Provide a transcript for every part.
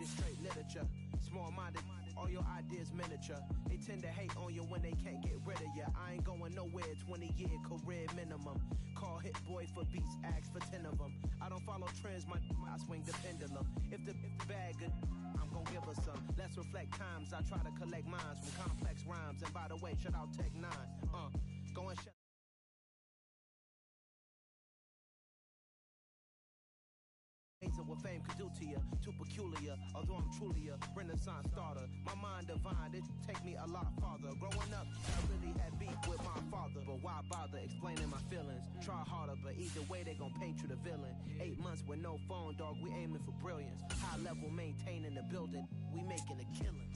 this straight literature. Small-minded, all your ideas miniature. They tend to hate on you when they can't get rid of you. I ain't going nowhere, 20-year career minimum. Call Hit Boy for beats, ask for 10 of them. I don't follow trends, I swing the pendulum. If the bag good, I'm gon' give her some. Let's reflect times, I try to collect minds from complex rhymes. And by the way, shout out Tech 9. Go and shut what fame could do to you, too peculiar, although I'm truly a renaissance starter. My mind divine, it take me a lot farther. Growing up, I really had beef with my father, but why bother explaining my feelings? Try harder, but either way they gon' paint you the villain. 8 months with no phone, dog, we aiming for brilliance. High level maintaining the building, we making a killing.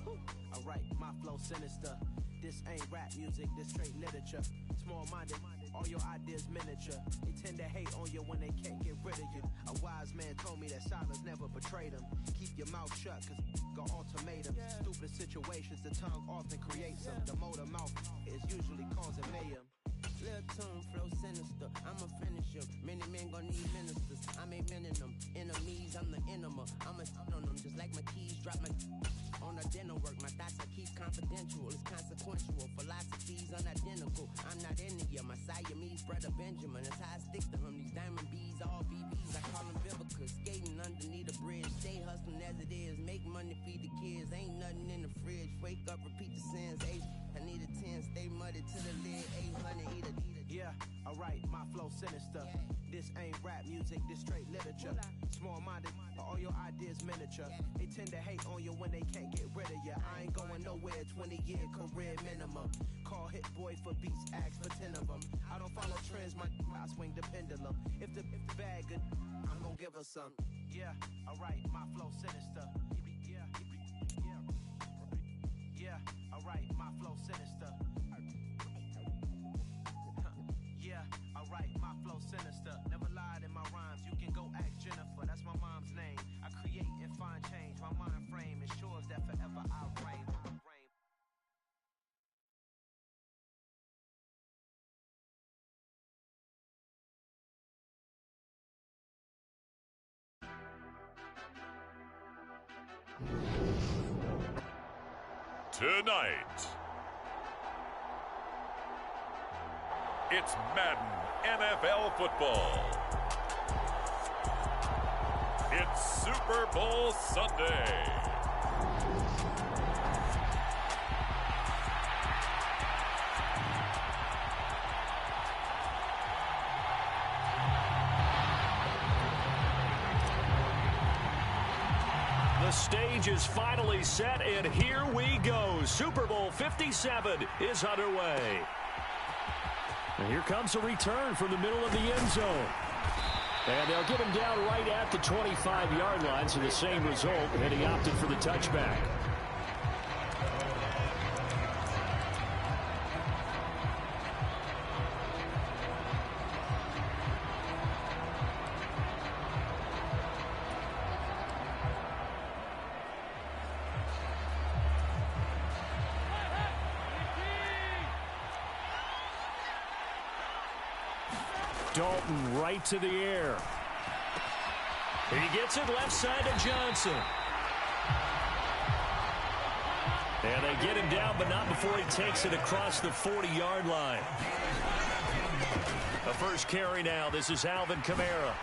Alright, my flow sinister. This ain't rap music, this straight literature. Small-minded, all your ideas miniature. They tend to hate on you when they can't get rid of you. A wise man told me that silence never betrayed him. Keep your mouth shut, cause got ultimatums. Stupid situations, the tongue often creates them. The motor mouth is usually causing mayhem. Little tune, flow sinister, I'ma finish him. Many men gon' need ministers, I'm a men in them. Enemies, I'm the enema, I'ma st on them. Just like my keys, drop my on a dinner work. My thoughts I keep confidential, it's consequential. Philosophies unidentical, I'm not India. My Siamese brother Benjamin, that's how I stick to him. These diamond bees, all BBs, I call them Vivica. Skating underneath a bridge, stay hustling as it is. Make money, feed the kids, ain't nothing in the fridge. Wake up, repeat the sins, I need a 10, stay muddy to the lid, 800, eat a. Yeah, alright, my flow sinister. This ain't rap music, this straight literature. Small-minded, all your ideas miniature. They tend to hate on you when they can't get rid of you. I ain't going nowhere, 20-year career minimum. Call Hit Boy for beats, ask for 10 of them. I don't follow trends, I swing the pendulum. If the bag good, I'm gon' give her some. Yeah, alright, my flow sinister. Yeah, alright, my flow sinister. Yeah, alright, my flow sinister. Never lied in my rhymes, you can go ask Jennifer, that's my mom's name. I create and find change, my mind frame ensures that forever I reign. Tonight, it's Madden NFL football. It's Super Bowl Sunday. The stage is finally set, and here we go. Super Bowl 57 is underway. And here comes a return from the middle of the end zone. And they'll get him down right at the 25-yard line, so the same result, and he opted for the touchback. Dalton right to the air. He gets it left side to Johnson. And they get him down, but not before he takes it across the 40-yard line. The first carry now. This is Alvin Kamara.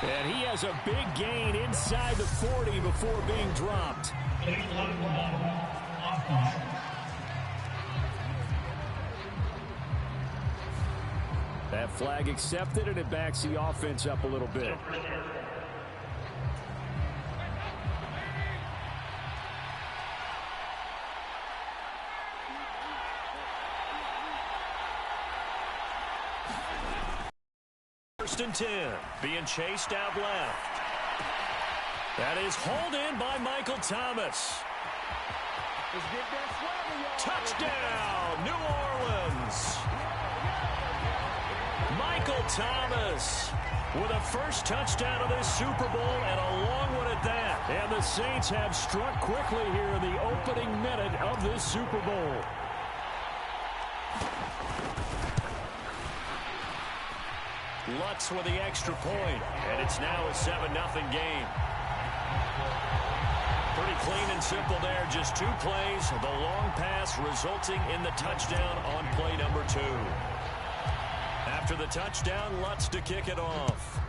And he has a big gain inside the 40 before being dropped. That flag accepted, and it backs the offense up a little bit. First and 10, being chased out left. That is hauled in by Michael Thomas. Touchdown, New Orleans. Michael Thomas with a first touchdown of this Super Bowl, and a long one at that. And the Saints have struck quickly here in the opening minute of this Super Bowl. Lutz with the extra point, and it's now a 7-0 game. Clean and simple there. Just 2 plays. The long pass resulting in the touchdown on play number 2. After the touchdown, Lutz to kick it off.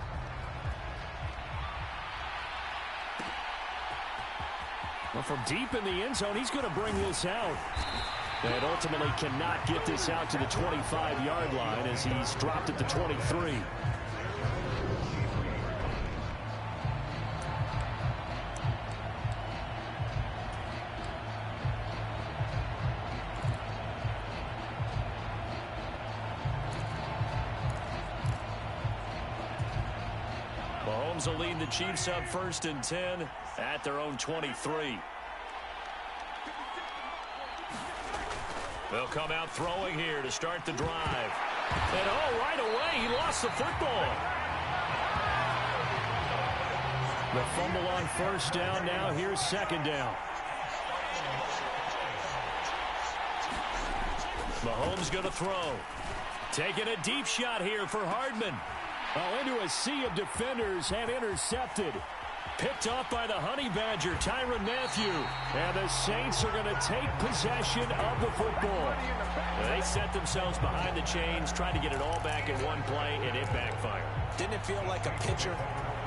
Well, from deep in the end zone, he's going to bring this out. And ultimately cannot get this out to the 25-yard line as he's dropped at the 23. Mahomes will lead the Chiefs up 1st and 10 at their own 23. They'll come out throwing here to start the drive. And right away, he lost the football. The fumble on 1st down. Now here's 2nd down. Mahomes going to throw. Taking a deep shot here for Hardman. Into a sea of defenders and intercepted. Picked off by the Honey Badger, Tyrann Mathieu. And the Saints are going to take possession of the football. They set themselves behind the chains, trying to get it all back in one play, and it backfired. Didn't it feel like a pitcher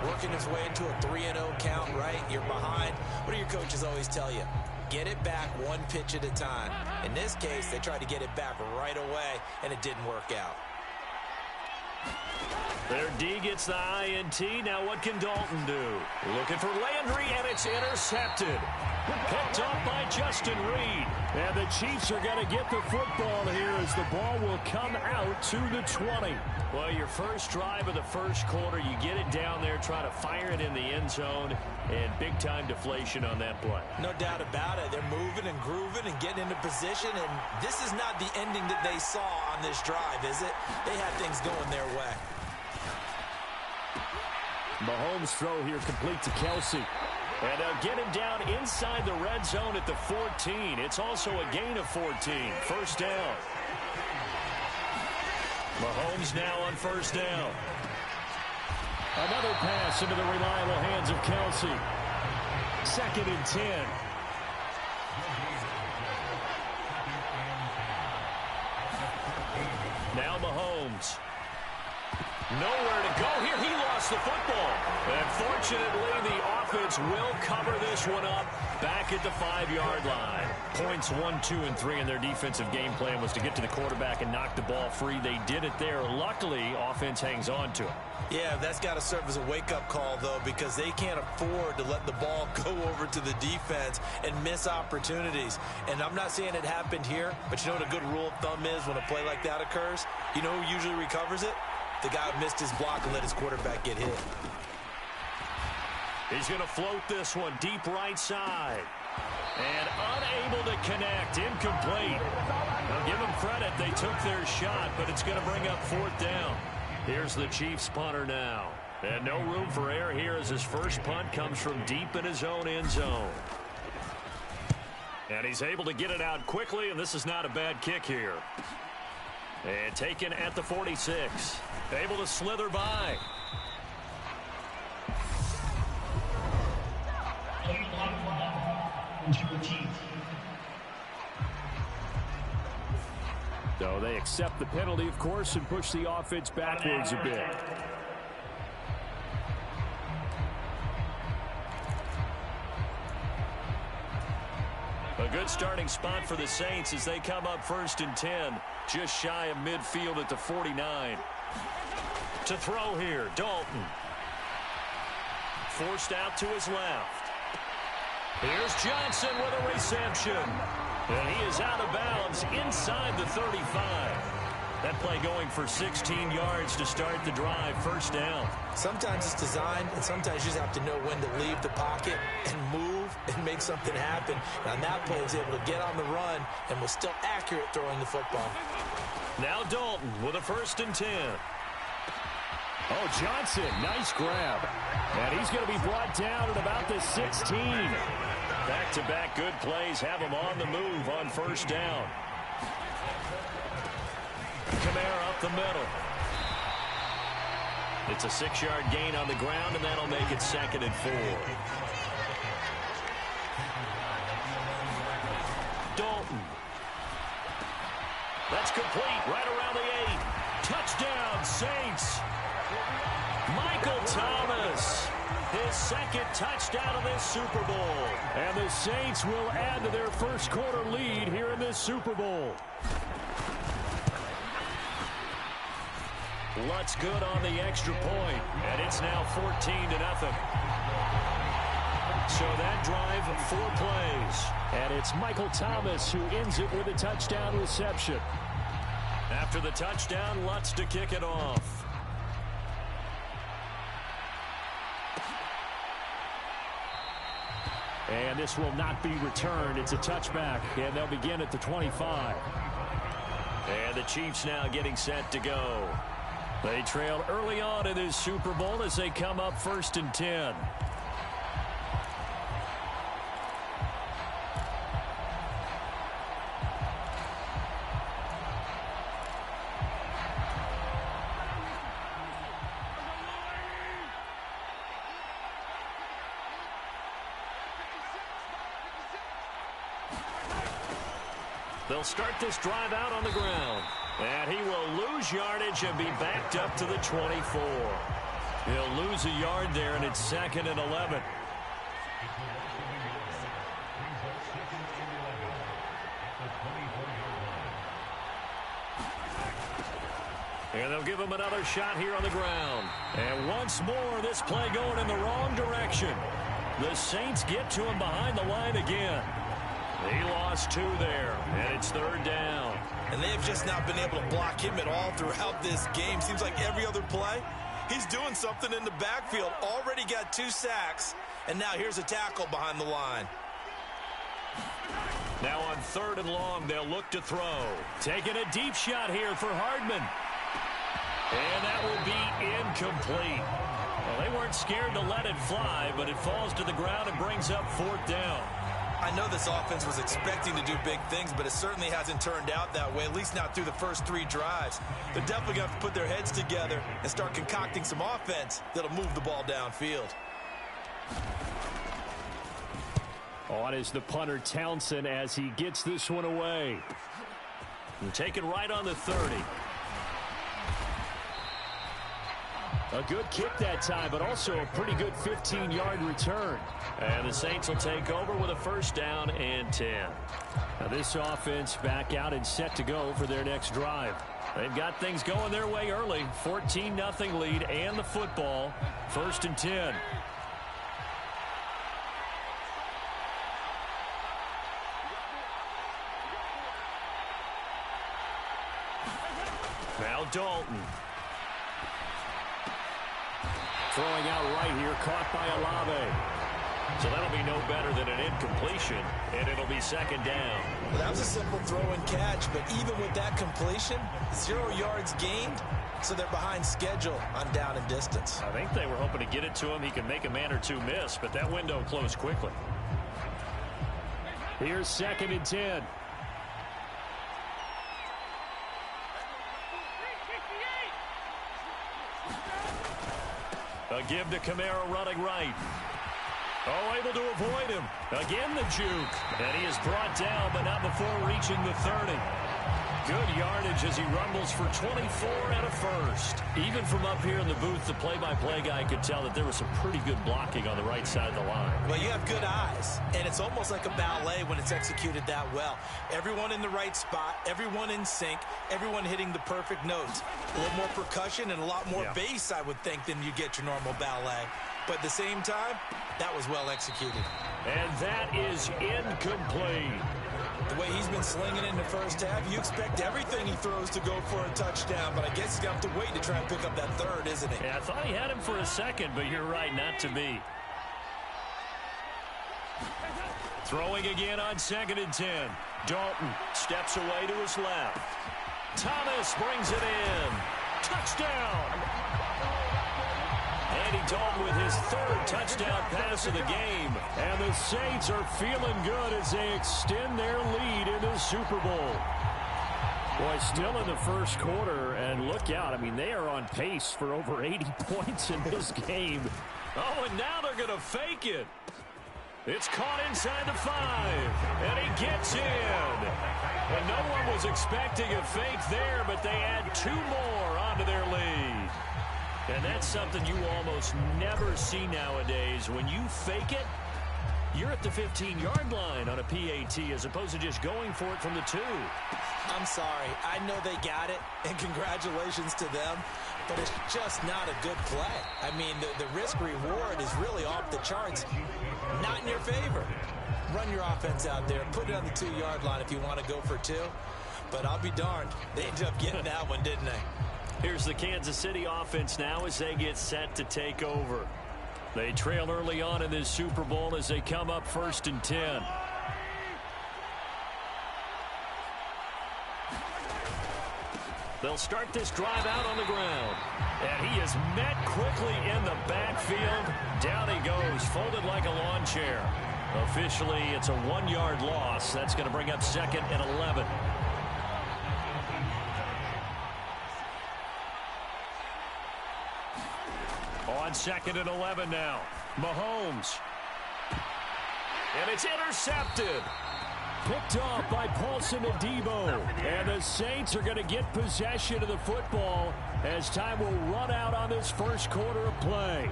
working his way into a 3-0 count, right? You're behind. What do your coaches always tell you? Get it back 1 pitch at a time. In this case, they tried to get it back right away, and it didn't work out. Their D gets the INT. Now what can Dalton do? Looking for Landry, and it's intercepted. Picked off by Justin Reed. And the Chiefs are going to get the football here as the ball will come out to the 20. Well, your first drive of the first quarter, you get it down there, try to fire it in the end zone, and big-time deflation on that play. No doubt about it. They're moving and grooving and getting into position, and this is not the ending that they saw on this drive, is it? They had things going their way. Mahomes' throw here complete to Kelsey. And they'll get him down inside the red zone at the 14. It's also a gain of 14. 1st down. Mahomes now on 1st down. Another pass into the reliable hands of Kelsey. 2nd and 10. Now Mahomes. Nowhere to go here. He lost the football. And fortunately, the offense will cover this one up back at the 5-yard line. Points 1, 2, and 3 in their defensive game plan was to get to the quarterback and knock the ball free. They did it there. Luckily, offense hangs on to it. Yeah, that's got to serve as a wake-up call, though, because they can't afford to let the ball go over to the defense and miss opportunities. And I'm not saying it happened here, but you know what a good rule of thumb is when a play like that occurs? You know who usually recovers it? The guy who missed his block and let his quarterback get hit. He's going to float this one deep right side. And unable to connect. Incomplete. Now give them credit. They took their shot, but it's going to bring up 4th down. Here's the Chiefs punter now. And no room for error here as his first punt comes from deep in his own end zone. And he's able to get it out quickly, and this is not a bad kick here. And taken at the 46. Able to slither by. So they accept the penalty, of course, and push the offense backwards a bit. A good starting spot for the Saints as they come up 1st and 10, just shy of midfield at the 49. To throw here, Dalton. Forced out to his left. Here's Johnson with a reception. And he is out of bounds inside the 35. That play going for 16 yards to start the drive. 1st down. Sometimes it's designed, and sometimes you just have to know when to leave the pocket and move and make something happen. And on that play, he was able to get on the run and was still accurate throwing the football. Now Dalton with a 1st and 10. Oh, Johnson, nice grab. And he's going to be brought down at about the 16. Back-to-back good plays have him on the move on 1st down. Kamara up the middle. It's a 6-yard gain on the ground, and that'll make it 2nd and 4. Dalton. That's complete right around the 8. Touchdown, Saints. Michael Thomas, his second touchdown of this Super Bowl. And the Saints will add to their first quarter lead here in this Super Bowl. Lutz good on the extra point, and it's now 14-0. So that drive, 4 plays. And it's Michael Thomas who ends it with a touchdown reception. After the touchdown, Lutz to kick it off. And this will not be returned. It's a touchback, and they'll begin at the 25. And the Chiefs now getting set to go. They trailed early on in this Super Bowl as they come up 1st and 10. They'll start this drive out on the ground. And he will lose yardage and be backed up to the 24. He'll lose a yard there, and it's 2nd and 11. And they'll give him another shot here on the ground. And once more, this play going in the wrong direction. The Saints get to him behind the line again. He lost 2 there, and it's 3rd down. And they have just not been able to block him at all throughout this game. Seems like every other play, he's doing something in the backfield. Already got 2 sacks, and now here's a tackle behind the line. Now on 3rd and long, they'll look to throw. Taking a deep shot here for Hardman. And that will be incomplete. Well, they weren't scared to let it fly, but it falls to the ground and brings up 4th down. I know this offense was expecting to do big things, but it certainly hasn't turned out that way, at least not through the first 3 drives. They're definitely going to have to put their heads together and start concocting some offense that'll move the ball downfield. On is the punter Townsend as he gets this one away. And taken right on the 30. A good kick that time, but also a pretty good 15-yard return. And the Saints will take over with a 1st down and 10. Now this offense back out and set to go for their next drive. They've got things going their way early. 14-0 lead and the football. 1st and 10. Now Dalton. Throwing out right here, caught by Olave. So that'll be no better than an incompletion, and it'll be 2nd down. Well, that was a simple throw and catch, but even with that completion, 0 yards gained, so they're behind schedule on down and distance. I think they were hoping to get it to him. He could make a man or 2 miss, but that window closed quickly. Here's 2nd and 10. A give to Kamara running right. Oh, able to avoid him. Again, the juke. And he is brought down, but not before reaching the 30. Good yardage as he rumbles for 24 and a 1st. Even from up here in the booth, the play-by-play guy could tell that there was some pretty good blocking on the right side of the line. Well, you have good eyes, and it's almost like a ballet when it's executed that well. Everyone in the right spot, everyone in sync, everyone hitting the perfect notes. A little more percussion and a lot more bass, I would think, than you get your normal ballet. But at the same time, that was well executed. And that is incomplete. The way he's been slinging in the first half, you expect everything he throws to go for a touchdown, but I guess he's going to have to wait to try and pick up that 3rd, isn't he? Yeah, I thought he had him for a second, but you're right, not to be. Throwing again on 2nd and 10. Dalton steps away to his left. Thomas brings it in. Touchdown! Andy Dalton with his 3rd touchdown pass of the game. And the Saints are feeling good as they extend their lead in the Super Bowl. Boy, still in the first quarter, and look out. I mean, they are on pace for over 80 points in this game. Oh, and now they're going to fake it. It's caught inside the 5, and he gets in. And no one was expecting a fake there, but they add 2 more onto their lead. And that's something you almost never see nowadays. When you fake it, you're at the 15-yard line on a PAT as opposed to just going for it from the 2. I'm sorry. I know they got it, and congratulations to them, but it's just not a good play. I mean, the risk-reward is really off the charts. Not in your favor. Run your offense out there. Put it on the 2-yard line if you want to go for 2. But I'll be darned. They ended up getting that one, didn't they? Here's the Kansas City offense now as they get set to take over. They trail early on in this Super Bowl as they come up 1st and 10. They'll start this drive out on the ground. And he is met quickly in the backfield. Down he goes, folded like a lawn chair. Officially, it's a 1-yard loss. That's going to bring up 2nd and 11. On 2nd and 11 now. Mahomes. And it's intercepted. Picked off by Paulson Adebo. And the Saints are going to get possession of the football as time will run out on this first quarter of play.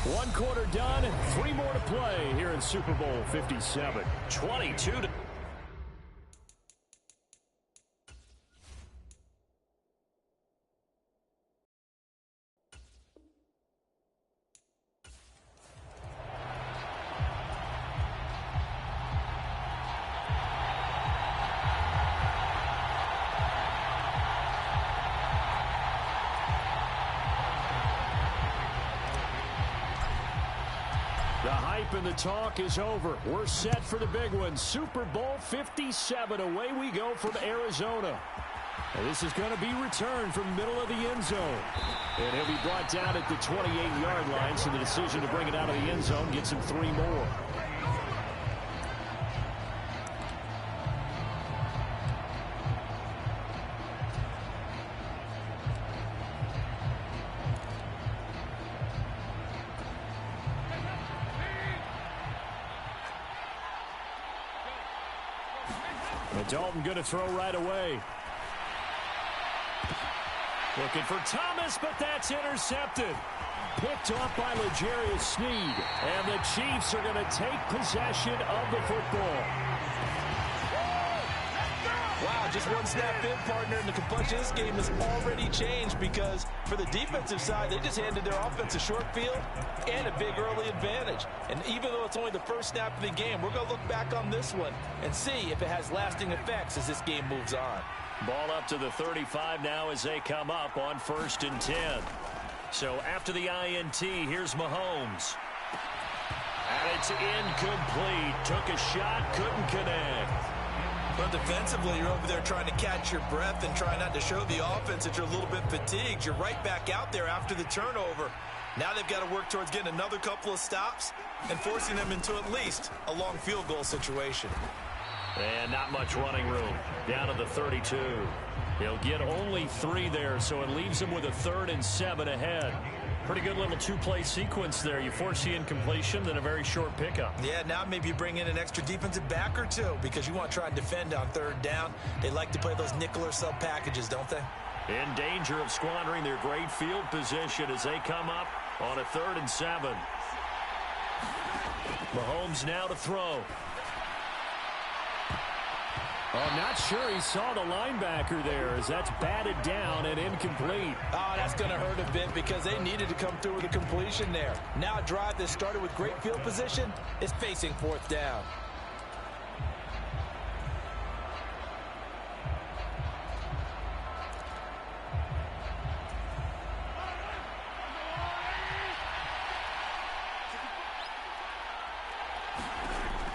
1 quarter done, 3 more to play here in Super Bowl 57. 22 to... The hype and the talk is over. We're set for the big one. Super Bowl 57. Away we go from Arizona. And this is going to be returned from the middle of the end zone. And he'll be brought down at the 28-yard line, so the decision to bring it out of the end zone gets him 3 more. Dalton going to throw right away. Looking for Thomas, but that's intercepted. Picked off by L'Jarius Sneed. And the Chiefs are going to take possession of the football. Wow, just one snap in, partner, and the complexion of this game has already changed because for the defensive side, they just handed their offense a short field and a big early advantage. And even though it's only the first snap of the game, we're going to look back on this one and see if it has lasting effects as this game moves on. Ball up to the 35 now as they come up on 1st and 10. So after the INT, here's Mahomes. And it's incomplete. Took a shot, couldn't connect. But defensively, you're over there trying to catch your breath and try not to show the offense that you're a little bit fatigued. You're right back out there after the turnover. Now they've got to work towards getting another couple of stops and forcing them into at least a long field goal situation. And not much running room. Down to the 32. He'll get only 3 there, so it leaves him with a 3rd and 7 ahead. Pretty good little 2-play sequence there. You force the incompletion, then a very short pickup. Yeah, now maybe you bring in an extra defensive back or 2 because you want to try and defend on 3rd down. They like to play those nickel or sub packages, don't they? In danger of squandering their great field position as they come up on a 3rd and 7. Mahomes now to throw. I'm not sure he saw the linebacker there as that's batted down and incomplete. Oh, that's going to hurt a bit because they needed to come through with a completion there. Now a drive that started with great field position is facing 4th down.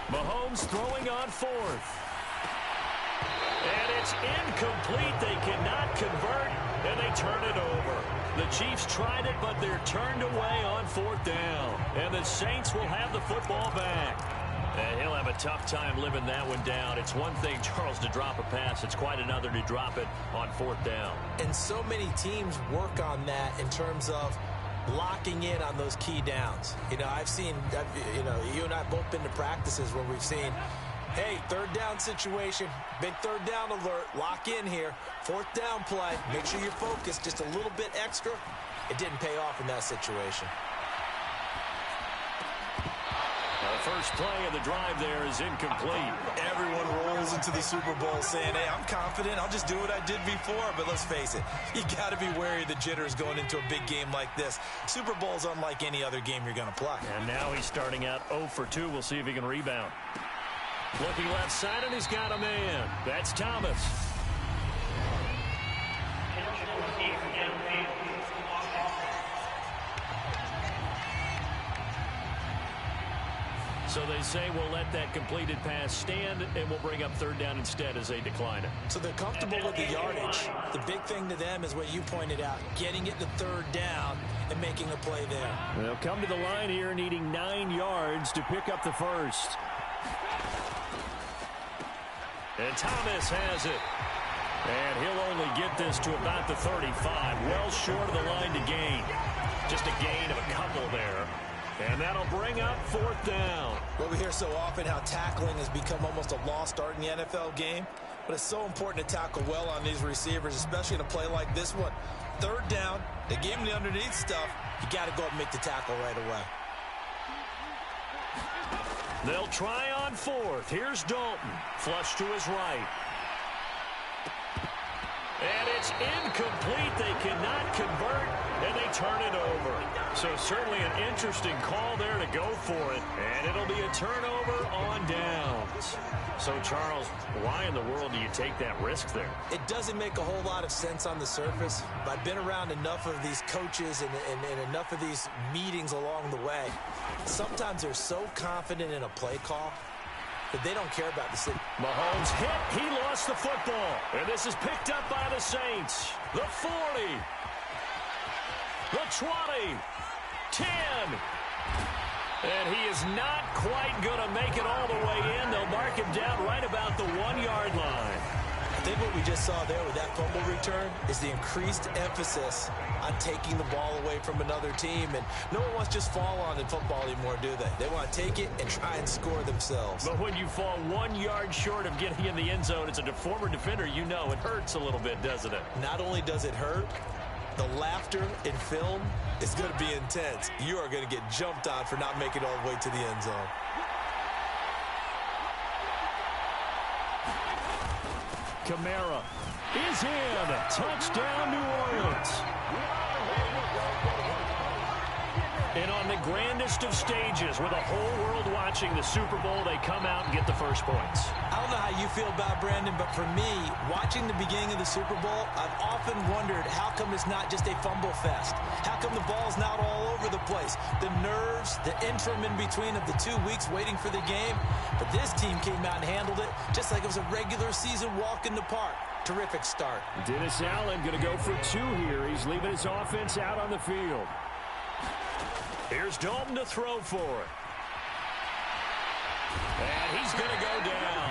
Mahomes throwing on 4th. And it's incomplete. They cannot convert, and they turn it over. The Chiefs tried it, but they're turned away on 4th down. And the Saints will have the football back. And he'll have a tough time living that one down. It's one thing, Charles, to drop a pass. It's quite another to drop it on 4th down. And so many teams work on that in terms of locking in on those key downs. You know, I've seen, you and I have both been to practices where we've seen, hey, third down situation, big third down alert, lock in here, fourth down play, make sure you're focused just a little bit extra. It didn't pay off in that situation. The first play of the drive there is incomplete. Everyone rolls into the Super Bowl saying, hey, I'm confident, I'll just do what I did before. But let's face it, you got to be wary of the jitters going into a big game like this. Super Bowl's unlike any other game you're going to play. And now he's starting out 0 for 2. We'll see if he can rebound. Looking left side, and he's got a man. That's Thomas. So they say we'll let that completed pass stand, and we'll bring up third down instead as they decline it. So they're comfortable with the yardage. The big thing to them is what you pointed out, getting it to third down and making a play there. They'll come to the line here needing 9 yards to pick up the first. And Thomas has it. And he'll only get this to about the 35, well short of the line to gain. Just a gain of a couple there. And that'll bring up fourth down. Well, we hear so often how tackling has become almost a lost art in the NFL game. But it's so important to tackle well on these receivers, especially in a play like this one. Third down, they gave him the underneath stuff. You got to go up and make the tackle right away. They'll try on fourth. Here's Dalton. Flush to his right. And it's incomplete. They cannot convert, and they turn it over. So certainly an interesting call there to go for it. And it'll be a turnover on downs. So, Charles, why in the world do you take that risk there? It doesn't make a whole lot of sense on the surface, but I've been around enough of these coaches and enough of these meetings along the way. Sometimes they're so confident in a play call that they don't care about the city. Mahomes hit. He lost the football. And this is picked up by the Saints. The 40. The 20. 10. And he is not quite going to make it all the way in. They'll mark him down right about the 1-yard line. I think what we just saw there with that fumble return is the increased emphasis on taking the ball away from another team. And no one wants to just fall on in football anymore, do they? They want to take it and try and score themselves. But when you fall 1 yard short of getting in the end zone as a former defender, you know it hurts a little bit, doesn't it? Not only does it hurt, the laughter in film is going to be intense. You are going to get jumped on for not making it all the way to the end zone. Kamara is in. Touchdown, New Orleans. And on the grandest of stages, with the whole world watching the Super Bowl, they come out and get the first points. I don't know how you feel about Brandon, but for me, watching the beginning of the Super Bowl, I've often wondered how come it's not just a fumble fest? How come the ball's not all over the place? The nerves, the interim in between of the 2 weeks waiting for the game. But this team came out and handled it just like it was a regular season walk in the park. Terrific start. Dennis Allen going to go for 2 here. He's leaving his offense out on the field. Here's Dalton to throw for it. And he's going to go down.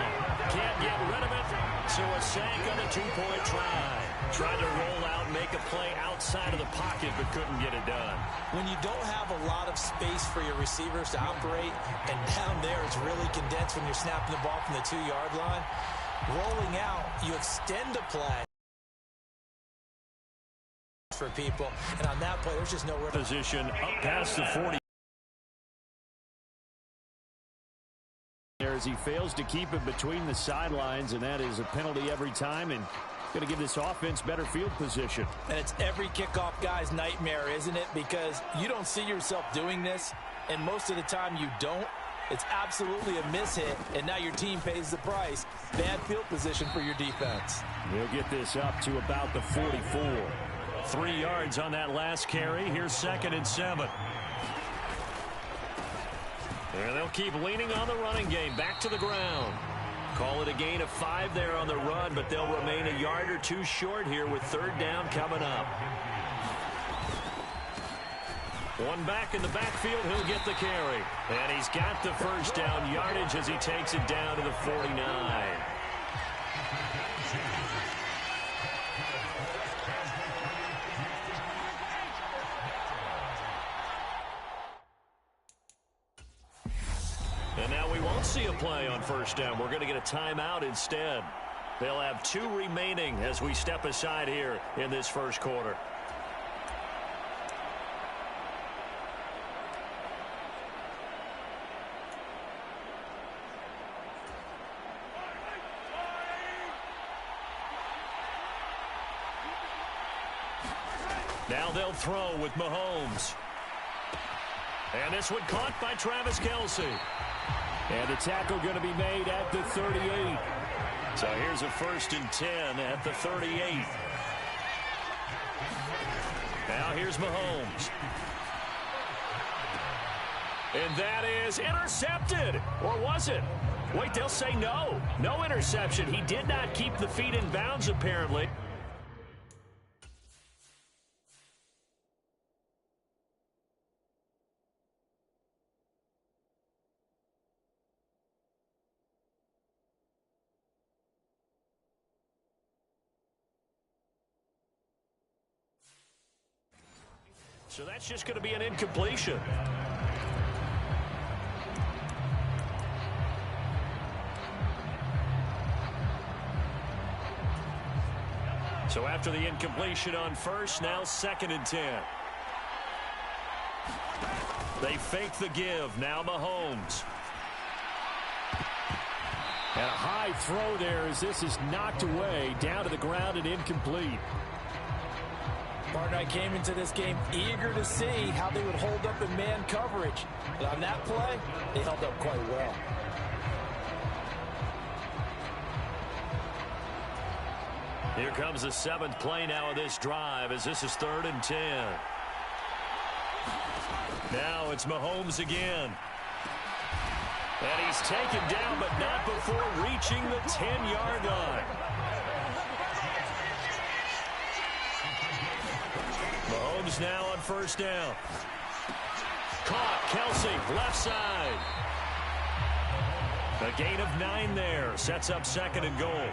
Can't get rid of it. So a sack on a 2-point try. Tried to roll out, make a play outside of the pocket, but couldn't get it done. When you don't have a lot of space for your receivers to operate, and down there it's really condensed when you're snapping the ball from the 2-yard line, rolling out, you extend a play for people, and on that play, there's just nowhere. Position up past the 40. As he fails to keep it between the sidelines, and that is a penalty every time, and going to give this offense better field position. And it's every kickoff guy's nightmare, isn't it? Because you don't see yourself doing this, and most of the time you don't. It's absolutely a mishit, and now your team pays the price. Bad field position for your defense. They'll get this up to about the 44. 3 yards on that last carry. Here's 2nd and 7. And they'll keep leaning on the running game. Back to the ground. Call it a gain of 5 there on the run, but they'll remain a yard or 2 short here with 3rd down coming up. One back in the backfield. He'll get the carry. And he's got the first down yardage as he takes it down to the 49. And now we won't see a play on first down. We're going to get a timeout instead. They'll have 2 remaining as we step aside here in this first quarter. Now they'll throw with Mahomes. And this one caught by Travis Kelce. And the tackle going to be made at the 38. So here's a 1st and 10 at the 38. Now here's Mahomes. And that is intercepted. Or was it? Wait, they'll say no. No interception. He did not keep the feet in bounds, apparently. So that's just going to be an incompletion. So after the incompletion on first, now 2nd and 10. They fake the give. Now Mahomes. And a high throw there as this is knocked away, down to the ground and incomplete. Partner, I came into this game eager to see how they would hold up in man coverage. But on that play, they held up quite well. Here comes the 7th play now of this drive as this is 3rd and 10. Now it's Mahomes again. And he's taken down, but not before reaching the 10-yard line. Mahomes now on first down. Caught, Kelce, left side. A gain of 9 there. Sets up 2nd and goal.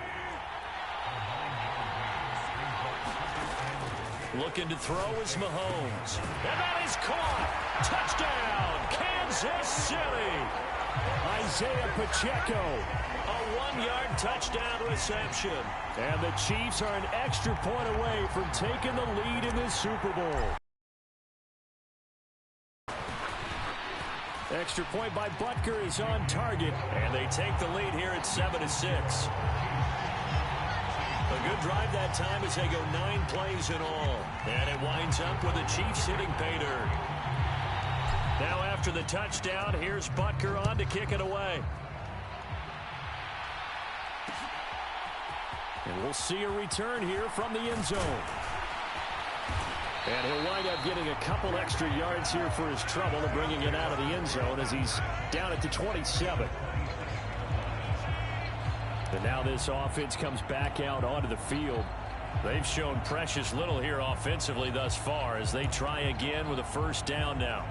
Looking to throw is Mahomes. And that is caught. Touchdown, Kansas City. Isaiah Pacheco. A 1-yard touchdown reception. And the Chiefs are an extra point away from taking the lead in this Super Bowl. Extra point by Butker is on target. And they take the lead here at 7-6. A good drive that time as they go 9 plays in all. And it winds up with the Chiefs hitting pay dirt. Now after the touchdown, here's Butker on to kick it away. And we'll see a return here from the end zone. And he'll wind up getting a couple extra yards here for his trouble and bringing it out of the end zone as he's down at the 27. And now this offense comes back out onto the field. They've shown precious little here offensively thus far as they try again with a first down now.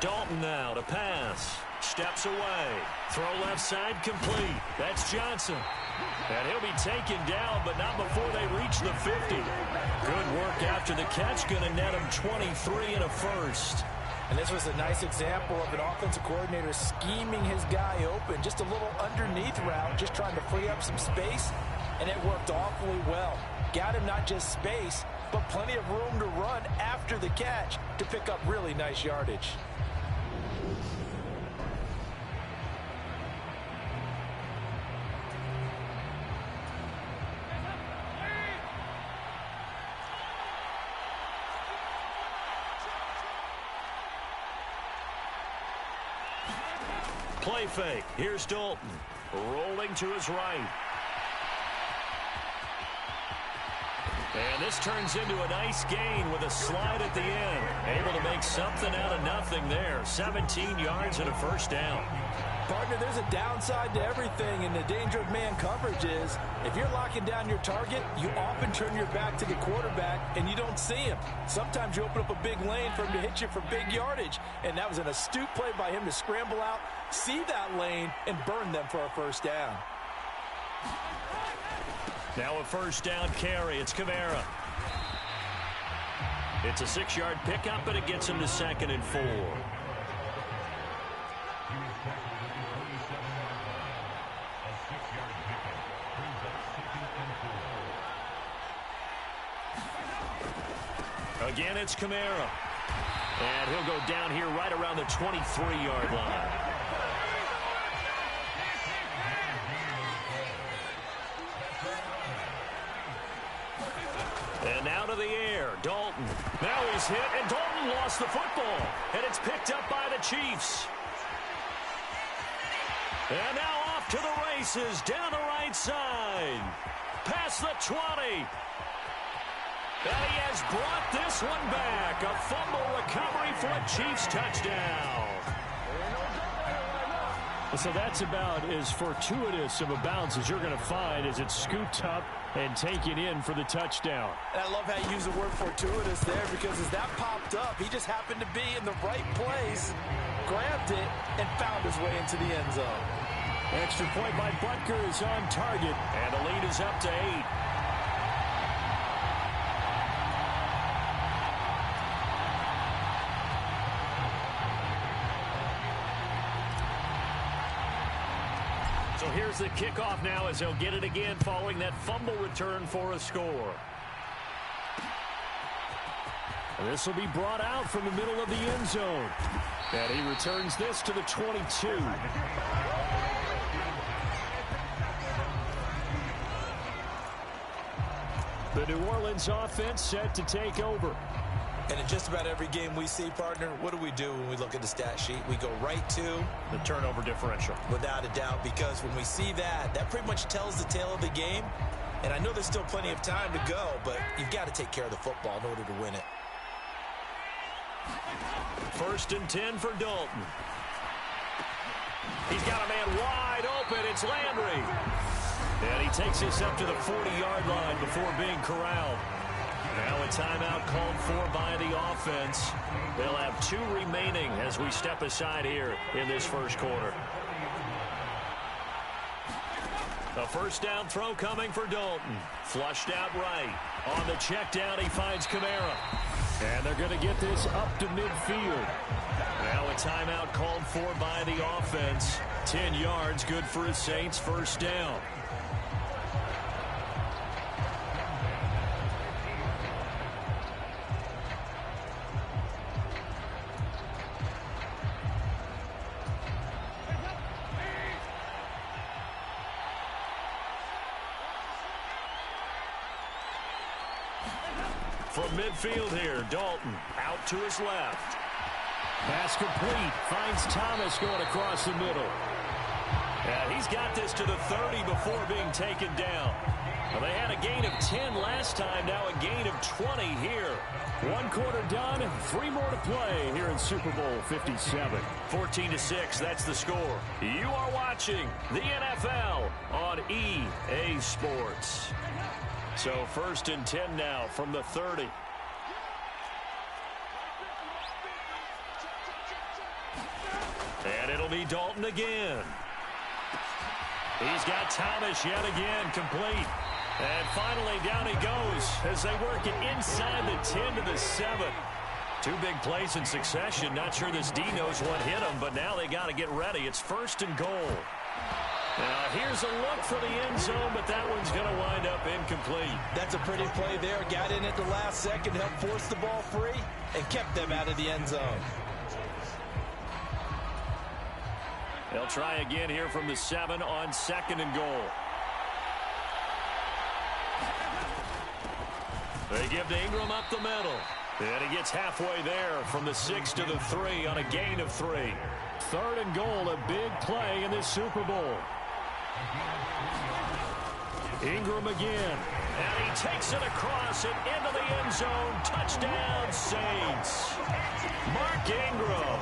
Dalton now to pass. Steps away. Throw left side complete. That's Johnson. And he'll be taken down, but not before they reach the 50. Good work after the catch. Going to net him 23 and a first. And this was a nice example of an offensive coordinator scheming his guy open. Just a little underneath route, just trying to free up some space. And it worked awfully well. Got him not just space, but plenty of room to run after the catch to pick up really nice yardage. Play fake. Here's Dalton. Rolling to his right. And this turns into a nice gain with a slide at the end. Able to make something out of nothing there. 17 yards and a first down. Partner, there's a downside to everything, and the danger of man coverage is if you're locking down your target, you often turn your back to the quarterback and you don't see him. Sometimes you open up a big lane for him to hit you for big yardage, and that was an astute play by him to scramble out, see that lane, and burn them for a first down. Now a first down carry. It's Kamara. It's a 6-yard pickup, but it gets him to 2nd and 4. Again, it's Kamara. And he'll go down here right around the 23-yard line. And now to the air, Dalton. Now he's hit, and Dalton lost the football. And it's picked up by the Chiefs. And now off to the races, down the right side. Past the 20. And he has brought this one back. A fumble recovery for a Chiefs touchdown. So that's about as fortuitous of a bounce as you're going to find as it's scooped up and taken in for the touchdown. And I love how you use the word fortuitous there, because as that popped up, he just happened to be in the right place, grabbed it, and found his way into the end zone. Extra point by Butker is on target. And the lead is up to 8. So here's the kickoff now as they'll get it again following that fumble return for a score. And this will be brought out from the middle of the end zone. And he returns this to the 22. The New Orleans offense set to take over. And in just about every game we see, partner, what do we do when we look at the stat sheet? We go right to the turnover differential. Without a doubt, because when we see that, that pretty much tells the tale of the game. And I know there's still plenty of time to go, but you've got to take care of the football in order to win it. 1st and 10 for Dalton. He's got a man wide open. It's Landry. And he takes this up to the 40-yard line before being corralled. Now a timeout called for by the offense. They'll have 2 remaining as we step aside here in this first quarter. A first down throw coming for Dalton. Flushed out right. On the check down, he finds Kamara. And they're going to get this up to midfield. Now a timeout called for by the offense. 10 yards, good for his Saints, first down. From midfield here, Dalton out to his left. Pass complete. Finds Thomas going across the middle. And he's got this to the 30 before being taken down. Well, they had a gain of 10 last time, now a gain of 20 here. 1 quarter done, 3 more to play here in Super Bowl 57. 14-6, that's the score. You are watching the NFL on EA Sports. So 1st and 10 now from the 30. And it'll be Dalton again. He's got Thomas yet again, complete. And finally down he goes as they work it inside the 10 to the 7. 2 big plays in succession. Not sure this D knows what hit him, but now they got to get ready. It's 1st and goal. Now here's a look for the end zone, but that one's going to wind up incomplete. That's a pretty play there. Got in at the last second, helped force the ball free, and kept them out of the end zone. They'll try again here from the 7 on 2nd and goal. They give to Ingram up the middle. And he gets halfway there from the 6 to the 3 on a gain of 3. 3rd and goal, a big play in this Super Bowl. Ingram again. And he takes it across and into the end zone. Touchdown, Saints. Mark Ingram,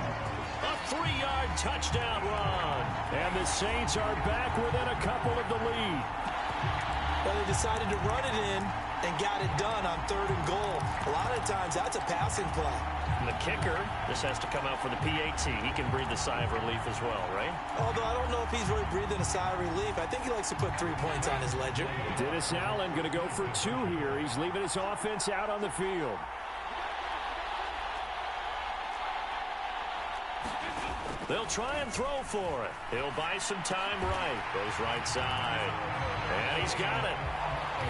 a 3-yard touchdown run. And the Saints are back within a couple of the lead. Well, they decided to run it in and got it done on 3rd and goal. A lot of times, that's a passing play. And the kicker, this has to come out for the PAT. He can breathe a sigh of relief as well, right? Although I don't know if he's really breathing a sigh of relief. I think he likes to put 3 points on his ledger. Dennis Allen going to go for 2 here. He's leaving his offense out on the field. They'll try and throw for it. He'll buy some time right. Goes right side. And he's got it.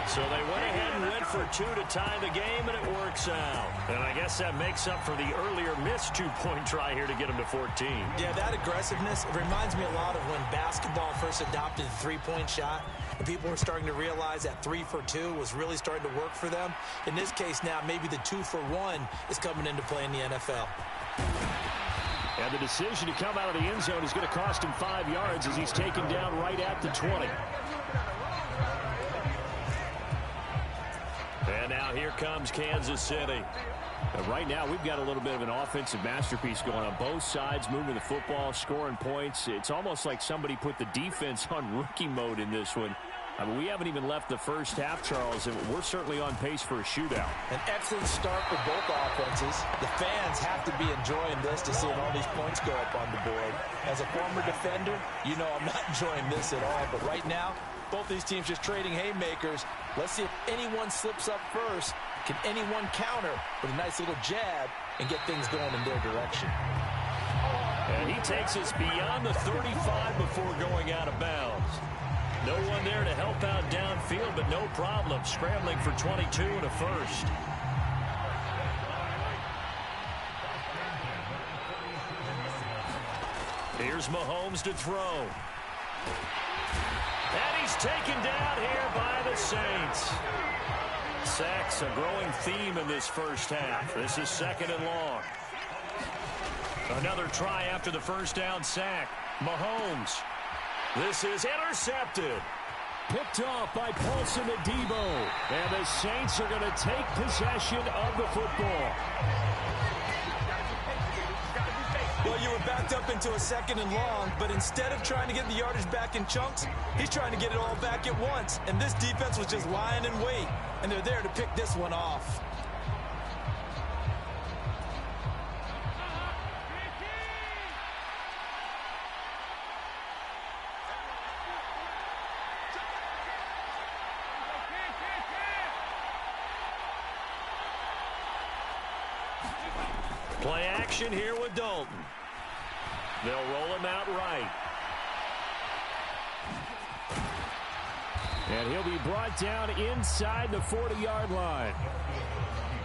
So they went ahead and went for 2 to tie the game, and it works out. And I guess that makes up for the earlier missed 2-point try here to get him to 14. Yeah, that aggressiveness, it reminds me a lot of when basketball first adopted the 3-point shot, and people were starting to realize that 3 for 2 was really starting to work for them. In this case now, maybe the 2 for 1 is coming into play in the NFL. And the decision to come out of the end zone is going to cost him 5 yards as he's taken down right at the 20. And now here comes Kansas City. And right now we've got a little bit of an offensive masterpiece going on both sides, moving the football, scoring points. It's almost like somebody put the defense on rookie mode in this one. I mean, we haven't even left the first half, Charles, and we're certainly on pace for a shootout. An excellent start for both offenses. The fans have to be enjoying this to seeing all these points go up on the board. As a former defender, you know I'm not enjoying this at all. But right now, both these teams just trading haymakers. Let's see if anyone slips up first. Can anyone counter with a nice little jab and get things going in their direction? And he takes us beyond the 35 before going out of bounds. No one there to help out downfield, but no problem. Scrambling for 22 and a first. Here's Mahomes to throw. And he's taken down here by the Saints. Sacks, a growing theme in this first half. This is 2nd and long. Another try after the first down sack. Mahomes. This is intercepted. Picked off by Paulson Adebo. And the Saints are going to take possession of the football. Well, you were backed up into a 2nd and long, but instead of trying to get the yardage back in chunks, he's trying to get it all back at once. And this defense was just lying in wait, and they're there to pick this one off. Play action here with Dalton. They'll roll him out right. And he'll be brought down inside the 40-yard line.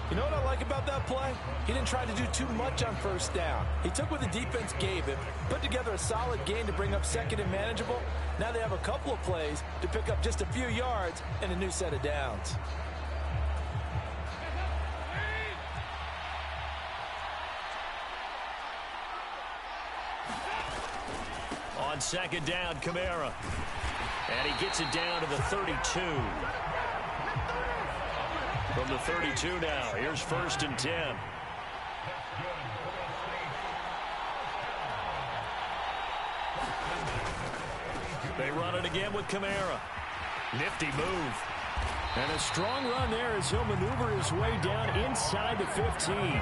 You know what I like about that play? He didn't try to do too much on first down. He took what the defense gave him, put together a solid gain to bring up 2nd and manageable. Now they have a couple of plays to pick up just a few yards and a new set of downs. On 2nd down, Kamara. And he gets it down to the 32. From the 32 now, here's 1st and 10. They run it again with Kamara. Nifty move. And a strong run there as he'll maneuver his way down inside the 15.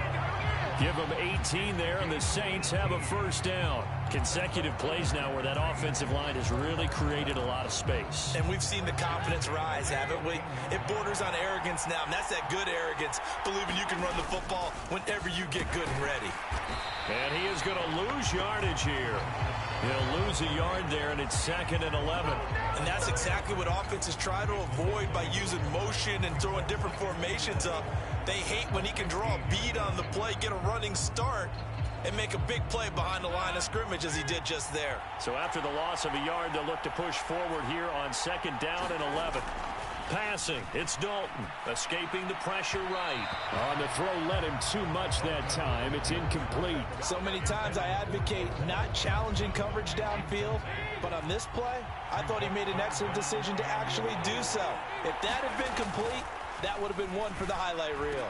Give them 18 there, and the Saints have a first down. Consecutive plays now where that offensive line has really created a lot of space. And we've seen the confidence rise, haven't we? It borders on arrogance now, and that's that good arrogance, believing you can run the football whenever you get good and ready. And he is going to lose yardage here. He'll lose a yard there, and it's 2nd and 11. And that's exactly what offenses try to avoid by using motion and throwing different formations up. They hate when he can draw a bead on the play, get a running start, and make a big play behind the line of scrimmage as he did just there. So after the loss of a yard, they'll look to push forward here on 2nd down and 11. Passing, it's Dalton, escaping the pressure right. On the throw, led him too much that time. It's incomplete. So many times I advocate not challenging coverage downfield, but on this play, I thought he made an excellent decision to actually do so. If that had been complete, that would have been one for the highlight reel.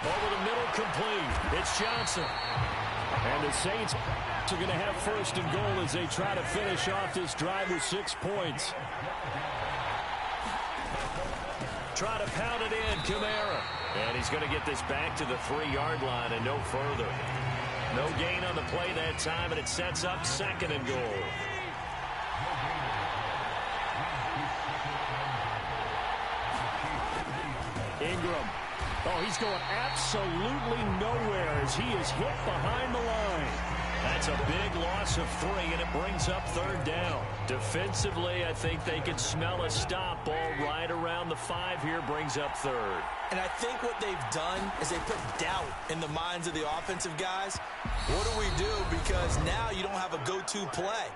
Over the middle, complete. It's Johnson. And the Saints are going to have first and goal as they try to finish off this drive with 6 points. Try to pound it in, Kamara. And he's going to get this back to the 3-yard line and no further. No gain on the play that time, and it sets up second and goal. Ingram. Oh, he's going absolutely nowhere as he is hit behind the line. That's a big loss of 3, and it brings up third down. Defensively, I think they can smell a stop. Ball right around the 5 here brings up third. And I think what they've done is they put doubt in the minds of the offensive guys. What do we do? Because now you don't have a go-to play.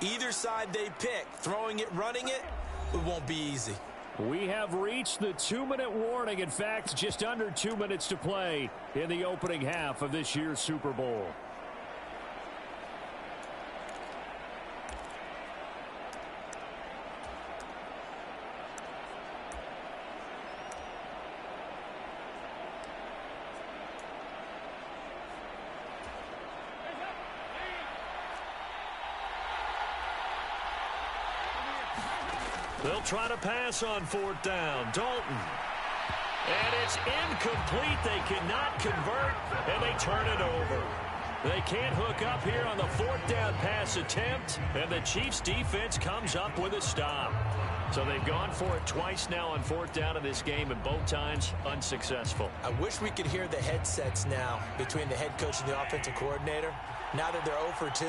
Either side they pick, throwing it, running it, it won't be easy. We have reached the 2-minute warning. In fact, just under 2 minutes to play in the opening half of this year's Super Bowl. They'll try to pass on 4th down. Dalton. And it's incomplete. They cannot convert, and they turn it over. They can't hook up here on the 4th down pass attempt, and the Chiefs' defense comes up with a stop. So they've gone for it twice now on 4th down in this game, and both times unsuccessful. I wish we could hear the headsets now between the head coach and the offensive coordinator. Now that they're 0 for 2.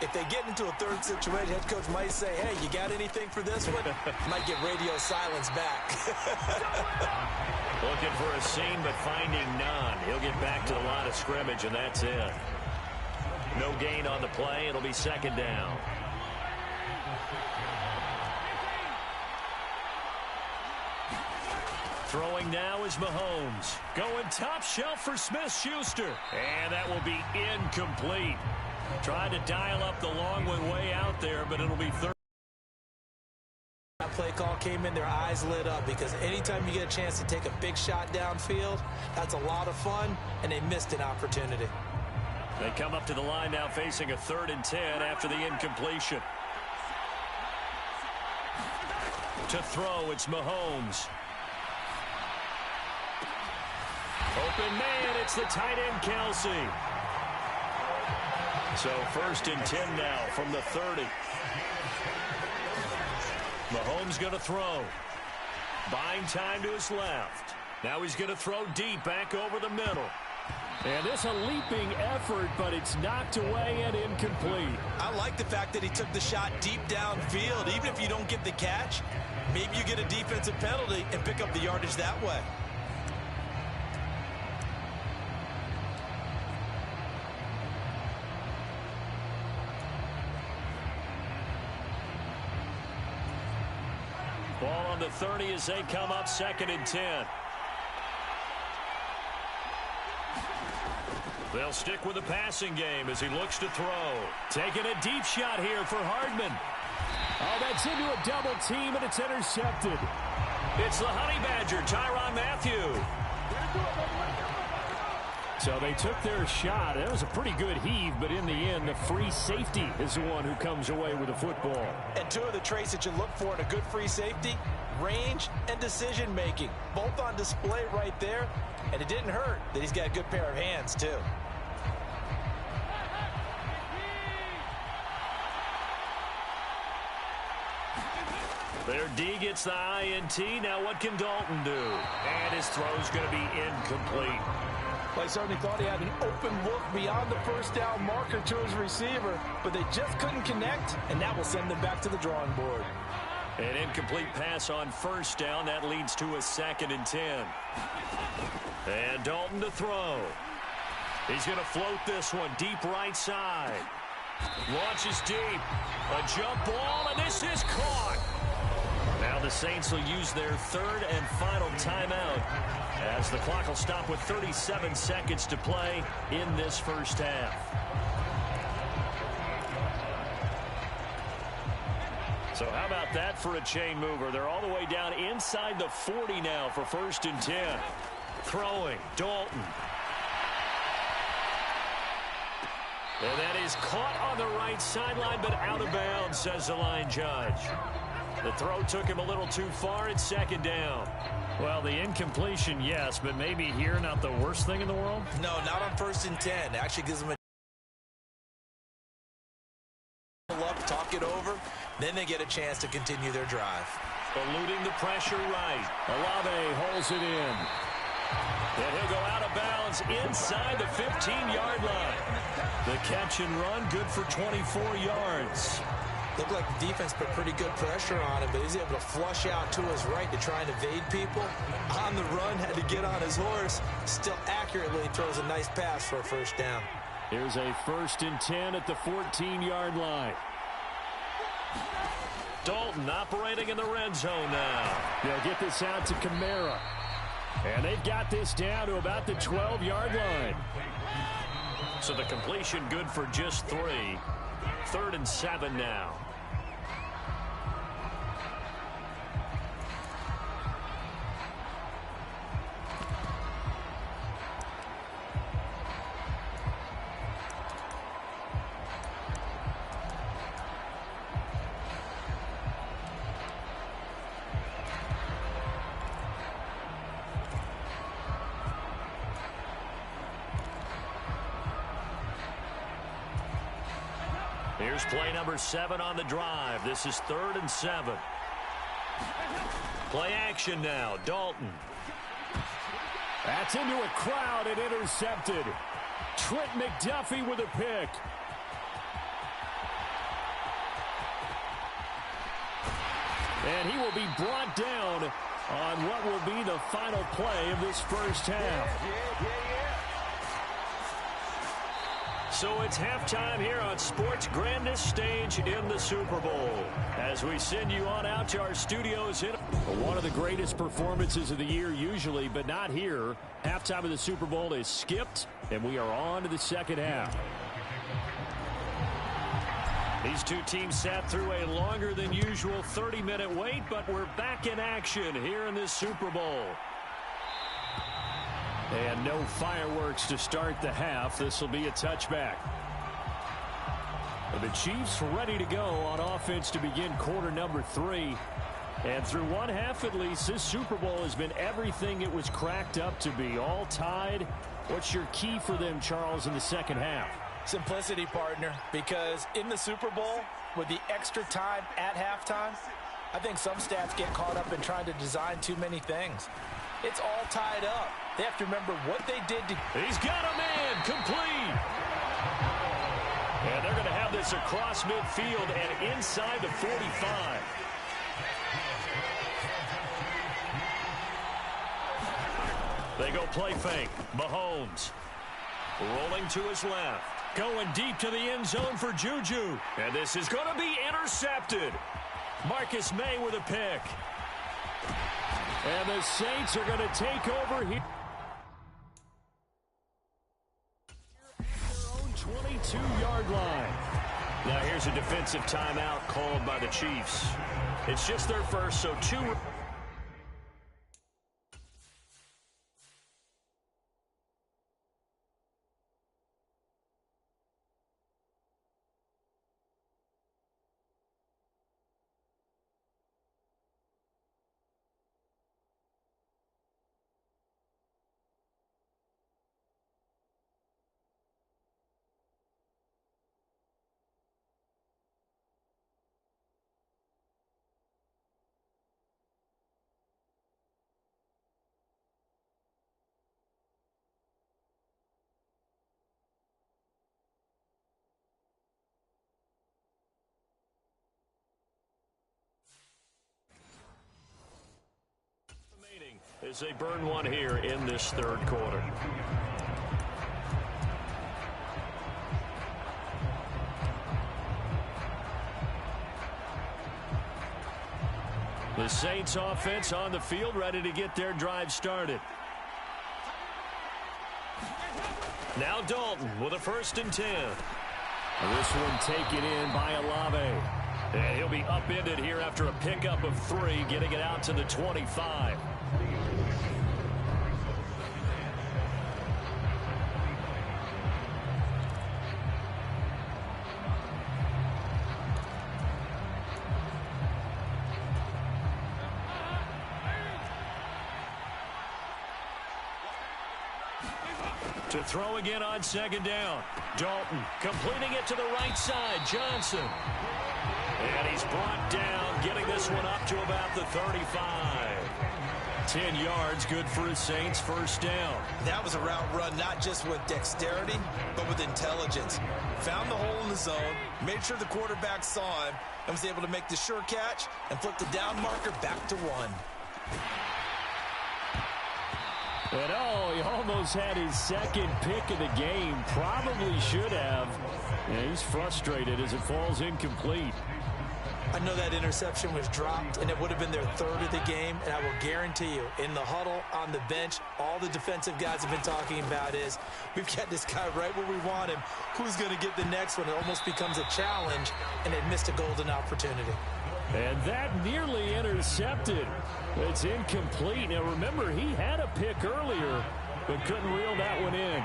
If they get into a third situation, head coach might say, hey, you got anything for this one? Might get radio silence back. Looking for a seam, but finding none. He'll get back to the line of scrimmage, and that's it. No gain on the play. It'll be second down. Throwing now is Mahomes. Going top shelf for Smith-Schuster. And that will be incomplete. Tried to dial up the long one way out there, but it'll be third. That play call came in, their eyes lit up, because anytime you get a chance to take a big shot downfield, that's a lot of fun, and they missed an opportunity. They come up to the line now facing a 3rd and 10 after the incompletion. To throw, it's Mahomes. Open man, it's the tight end, Kelsey. So 1st and 10 now from the 30. Mahomes going to throw. Buying time to his left. Now he's going to throw deep back over the middle. And this a leaping effort, but it's knocked away and incomplete. I like the fact that he took the shot deep downfield. Even if you don't get the catch, maybe you get a defensive penalty and pick up the yardage that way. Ball on the 30 as they come up 2nd and 10. They'll stick with the passing game as he looks to throw. Taking a deep shot here for Hardman. Oh, that's into a double team, and it's intercepted. It's the Honey Badger, Tyrann Mathieu. So they took their shot. That was a pretty good heave, but in the end, the free safety is the one who comes away with the football. And 2 of the traits that you look for in a good free safety, range and decision-making. Both on display right there, and it didn't hurt that he's got a good pair of hands, too. Their D gets the INT. Now what can Dalton do? And his throw's going to be incomplete. Well, I certainly thought he had an open look beyond the 1st down marker to his receiver, but they just couldn't connect, and that will send them back to the drawing board. An incomplete pass on 1st down. That leads to a 2nd and 10. And Dalton to throw. He's going to float this one deep right side. Launches deep. A jump ball, and this is caught. Now the Saints will use their third and final timeout as the clock will stop with 37 seconds to play in this first half. So how about that for a chain mover? They're all the way down inside the 40 now for 1st and 10. Throwing, Dalton. And that is caught on the right sideline, but out of bounds, says the line judge. The throw took him a little too far. It's 2nd down. Well, the incompletion, yes, but maybe here not the worst thing in the world? No, not on 1st and 10. It actually gives them a look, talk it over, then they get a chance to continue their drive. Eluding the pressure right. Olave holds it in. And he'll go out of bounds inside the 15-yard line. The catch and run, good for 24 yards. Looked like the defense put pretty good pressure on him, but he's able to flush out to his right to try and evade people. On the run, had to get on his horse. Still accurately throws a nice pass for a 1st down. Here's a 1st and 10 at the 14-yard line. Dalton operating in the red zone now. They'll get this out to Kamara. And they've got this down to about the 12-yard line. So the completion good for just 3. 3rd and 7 now. Here's play number 7 on the drive. This is 3rd and 7. Play action now. Dalton. That's into a crowd and intercepted. Trent McDuffie with a pick. And he will be brought down on what will be the final play of this first half. So it's halftime here on sports' grandest stage in the Super Bowl. As we send you on out to our studios. One of the greatest performances of the year usually, but not here. Halftime of the Super Bowl is skipped, and we are on to the second half. These two teams sat through a longer than usual 30-minute wait, but we're back in action here in this Super Bowl. And no fireworks to start the half. This will be a touchback. The Chiefs ready to go on offense to begin quarter number 3. And through one half at least, this Super Bowl has been everything it was cracked up to be. All tied. What's your key for them, Charles, in the second half? Simplicity, partner, because in the Super Bowl, with the extra time at halftime, I think some stats get caught up in trying to design too many things. It's all tied up. They have to remember what they did to... He's got a man complete. And they're going to have this across midfield and inside the 45. They go play fake. Mahomes rolling to his left. Going deep to the end zone for Juju. And this is going to be intercepted. Marcus May with a pick. And the Saints are going to take over here. Their own 22-yard line. Now here's a defensive timeout called by the Chiefs. It's just their first, so 2... as they burn one here in this third quarter. The Saints offense on the field, ready to get their drive started. Now Dalton with a 1st and 10. This one taken in by Olave. And he'll be upended here after a pickup of 3, getting it out to the 25. To throw again on 2nd down. Dalton completing it to the right side. Johnson. And he's brought down, getting this one up to about the 35. 10 yards, good for his Saints, 1st down. That was a route run, not just with dexterity, but with intelligence. Found the hole in the zone, made sure the quarterback saw him, and was able to make the sure catch and flip the down marker back to 1. And he almost had his 2nd pick of the game. Probably should have. And he's frustrated as it falls incomplete. I know that interception was dropped, and it would have been their 3rd of the game. And I will guarantee you, in the huddle, on the bench, all the defensive guys have been talking about is, we've got this guy right where we want him. Who's going to get the next one? It almost becomes a challenge, and they missed a golden opportunity. And that nearly intercepted. It's incomplete. Now, remember, he had a pick earlier, but couldn't reel that one in.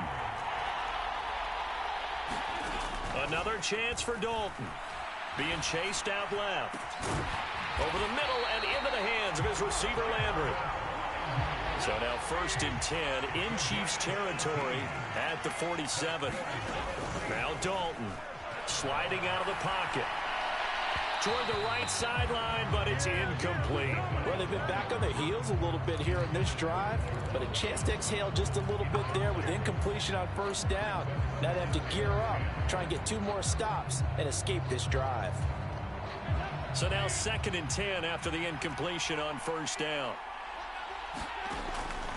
Another chance for Dalton. Being chased out left. Over the middle and into the hands of his receiver, Landry. So now 1st and 10 in Chiefs territory at the 47. Now Dalton sliding out of the pocket. Toward the right sideline, but it's incomplete. Well, they've been back on their heels a little bit here in this drive, but a chance to exhale just a little bit there with incompletion on 1st down. Now they have to gear up, try and get 2 more stops, and escape this drive. So now 2nd and 10 after the incompletion on 1st down.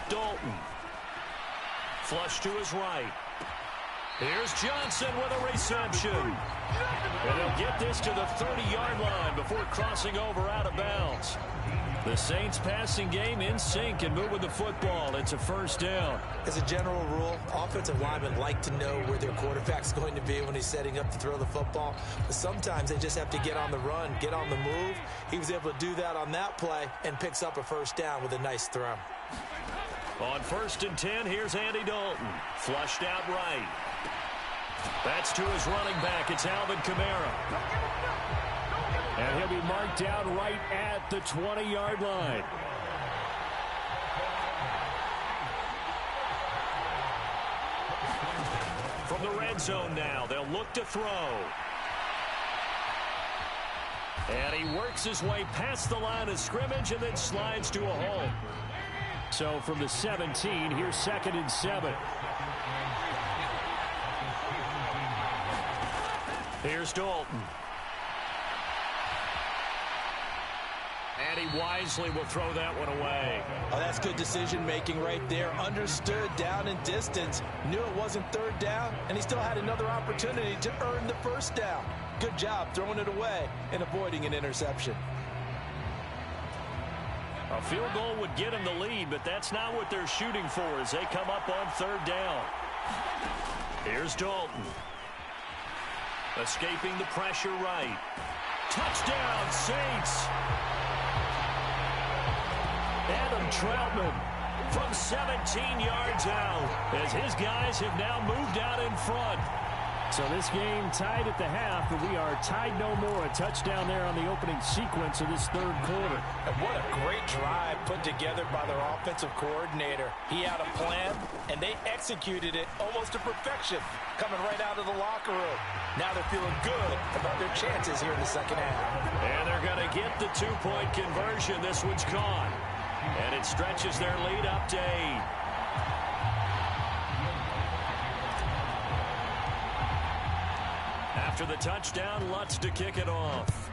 Dalton. Flush to his right. Here's Johnson with a reception. And he'll get this to the 30-yard line before crossing over out of bounds. The Saints passing game in sync and moving the football. It's a 1st down. As a general rule, offensive linemen like to know where their quarterback's going to be when he's setting up to throw the football. But sometimes they just have to get on the run, get on the move. He was able to do that on that play and picks up a 1st down with a nice throw. On 1st and 10, here's Andy Dalton. Flushed out right. That's to his running back. It's Alvin Kamara. And he'll be marked down right at the 20-yard line. From the red zone now, they'll look to throw. And he works his way past the line of scrimmage and then slides to a hole. So from the 17, here's 2nd and 7. Here's Dalton. And he wisely will throw that one away. Oh, that's good decision-making right there. Understood down and distance. Knew it wasn't 3rd down, and he still had another opportunity to earn the 1st down. Good job throwing it away and avoiding an interception. A field goal would get him the lead, but that's not what they're shooting for as they come up on 3rd down. Here's Dalton. Escaping the pressure right. Touchdown, Saints! Adam Troutman from 17 yards out as his guys have now moved out in front. So this game tied at the half, but we are tied no more. A touchdown there on the opening sequence of this 3rd quarter. And what a great drive put together by their offensive coordinator. He had a plan, and they executed it almost to perfection, coming right out of the locker room. Now they're feeling good about their chances here in the 2nd half. And they're going to get the 2-point conversion. This one's caught. And it stretches their lead up to 8. After the touchdown, Lutz to kick it off.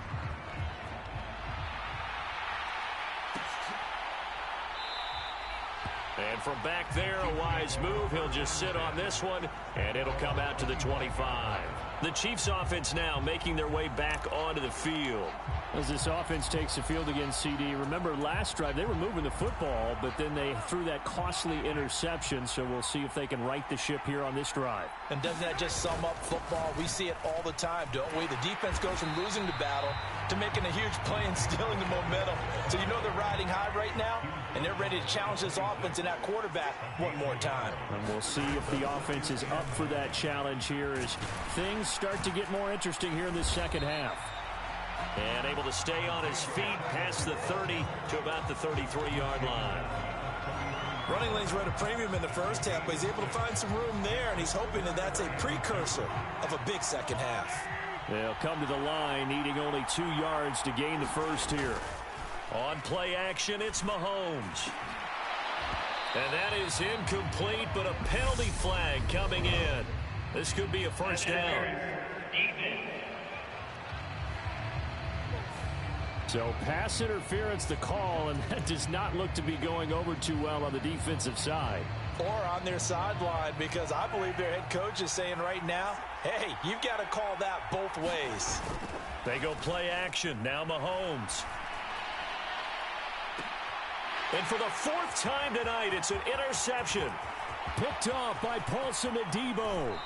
And from back there, a wise move. He'll just sit on this one, and it'll come out to the 25. The Chiefs offense now making their way back onto the field. As this offense takes the field against CD, remember last drive they were moving the football, but then they threw that costly interception, so we'll see if they can right the ship here on this drive. And doesn't that just sum up football? We see it all the time, don't we? The defense goes from losing the battle to making a huge play and stealing the momentum. So you know they're riding high right now, and they're ready to challenge this offense and that quarterback one more time. And we'll see if the offense is up for that challenge here as things start to get more interesting here in the second half. And able to stay on his feet past the 30 to about the 33-yard line. Running lanes were at a premium in the first half, but he's able to find some room there, and he's hoping that that's a precursor of a big second half. They'll come to the line, needing only 2 yards to gain the first here. On play action, it's Mahomes. And that is incomplete, but a penalty flag coming in. This could be a first down. So pass interference the call, and that does not look to be going over too well on the defensive side. Or on their sideline, because I believe their head coach is saying right now, hey, you've got to call that both ways. They go play action. Now Mahomes. And for the 4th time tonight, it's an interception. Picked off by Paulson Adebo.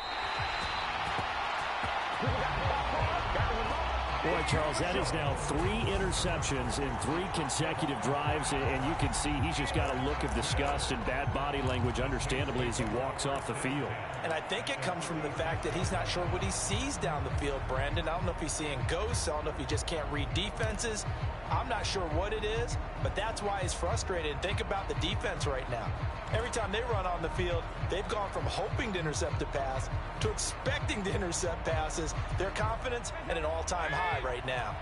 Boy, Charles, that is now 3 interceptions in 3 consecutive drives, and you can see he's just got a look of disgust and bad body language, understandably, as he walks off the field. And I think it comes from the fact that he's not sure what he sees down the field, Brandon. I don't know if he's seeing ghosts. I don't know if he just can't read defenses. I'm not sure what it is, but that's why he's frustrated. Think about the defense right now. Every time they run on the field, they've gone from hoping to intercept a pass to expecting to intercept passes. Their confidence at an all-time high right now.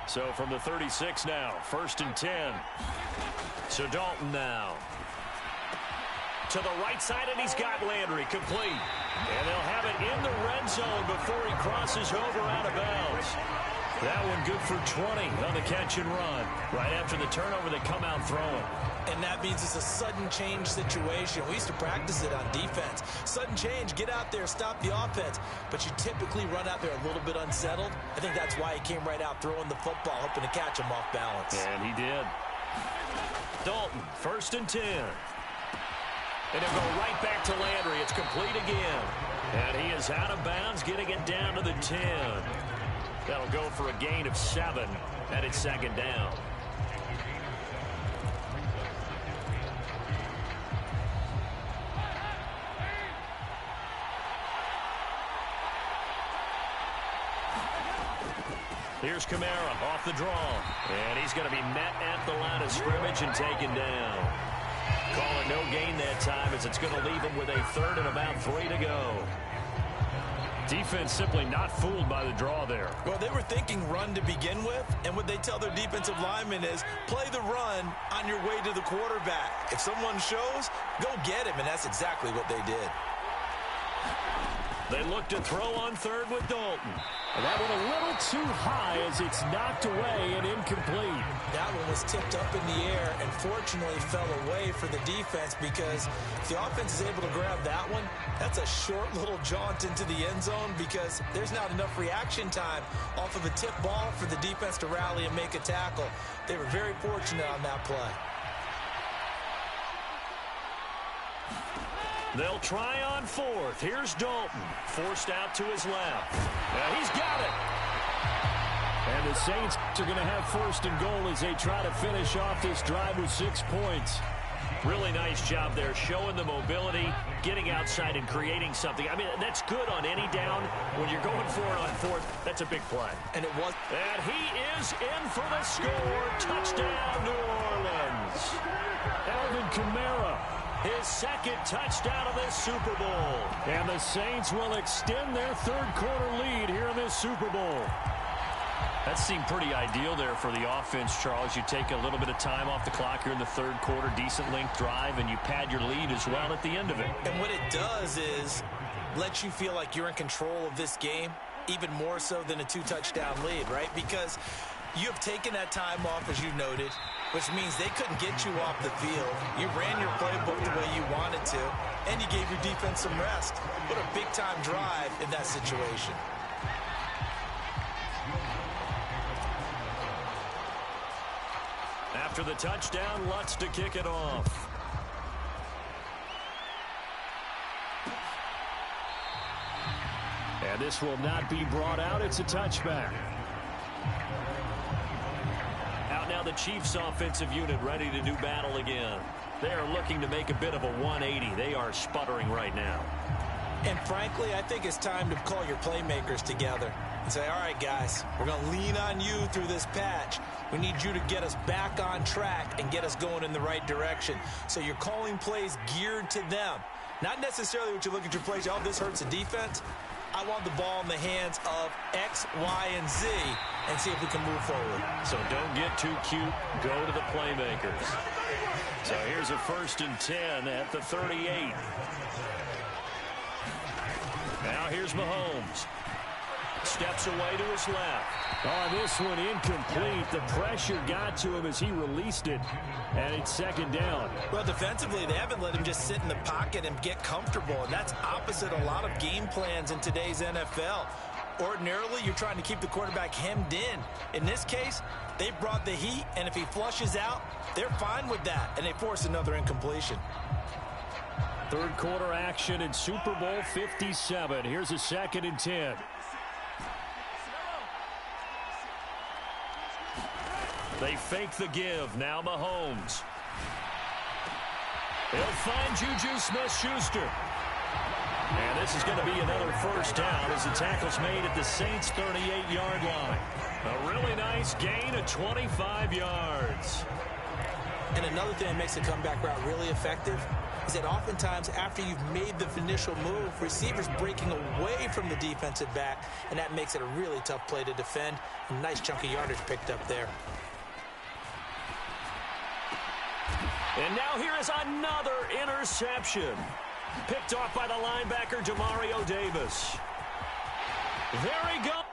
So from the 36 now, 1st and 10. So Dalton now. To the right side, and he's got Landry complete. And they'll have it in the red zone before he crosses over out of bounds. That one good for 20 on the catch and run. Right after the turnover, they come out throwing. And that means it's a sudden change situation. We used to practice it on defense. Sudden change, get out there, stop the offense. But you typically run out there a little bit unsettled. I think that's why he came right out throwing the football, hoping to catch him off balance. And he did. Dalton, 1st and 10. And he'll go right back to Landry. It's complete again. And he is out of bounds, getting it down to the 10. That'll go for a gain of 7, and it's 2nd down. Here's Kamara off the draw. And he's going to be met at the line of scrimmage and taken down. Call it no gain that time as it's going to leave him with a 3rd and about 3 to go. Defense simply not fooled by the draw there. Well, they were thinking run to begin with, and what they tell their defensive linemen is play the run on your way to the quarterback. If someone shows, go get him, and that's exactly what they did. They look to throw on 3rd with Dalton. And that one a little too high as it's knocked away and incomplete. That one was tipped up in the air and fortunately fell away for the defense, because if the offense is able to grab that one, that's a short little jaunt into the end zone, because there's not enough reaction time off of a tip ball for the defense to rally and make a tackle. They were very fortunate on that play. They'll try on 4th. Here's Dalton. Forced out to his left. Now he's got it. And the Saints are going to have 1st and goal as they try to finish off this drive with 6 points. Really nice job there, showing the mobility, getting outside and creating something. I mean, that's good on any down. When you're going for it on 4th, that's a big play. And it was. And he is in for the score. Touchdown, New Orleans. Alvin Kamara. His 2nd touchdown of this Super Bowl. And the Saints will extend their 3rd quarter lead here in this Super Bowl. That seemed pretty ideal there for the offense, Charles. You take a little bit of time off the clock here in the 3rd quarter, decent length drive, and you pad your lead as well at the end of it. And what it does is let you feel like you're in control of this game, even more so than a 2-touchdown lead, right? Because you have taken that time off, as you noted, which means they couldn't get you off the field. You ran your playbook the way you wanted to, and you gave your defense some rest. What a big-time drive in that situation. After the touchdown, Lutz to kick it off. And this will not be brought out. It's a touchback. Out now the Chiefs offensive unit ready to do battle again. They are looking to make a bit of a 180. They are sputtering right now. And frankly, I think it's time to call your playmakers together and say, all right, guys, we're going to lean on you through this patch. We need you to get us back on track and get us going in the right direction. So you're calling plays geared to them. Not necessarily what you look at your plays, oh, this hurts the defense. I want the ball in the hands of X, Y, and Z and see if we can move forward. So don't get too cute. Go to the playmakers. So here's a 1st and 10 at the 38. Now here's Mahomes. Steps away to his left. Oh, this one incomplete. The pressure got to him as he released it, and it's 2nd down. Well, defensively, they haven't let him just sit in the pocket and get comfortable, and that's opposite a lot of game plans in today's NFL. Ordinarily, you're trying to keep the quarterback hemmed in. In this case, they brought the heat, and if he flushes out, they're fine with that, and they force another incompletion. 3rd quarter action in Super Bowl 57. Here's a 2nd and 10. They fake the give. Now Mahomes. He'll find Juju Smith-Schuster. And this is going to be another 1st down as the tackle's made at the Saints' 38-yard line. A really nice gain of 25 yards. And another thing that makes the comeback route really effective is that oftentimes after you've made the initial move, receivers breaking away from the defensive back, and that makes it a really tough play to defend. A nice chunk of yardage picked up there. And now here is another interception. Picked off by the linebacker, Demario Davis. There he goes.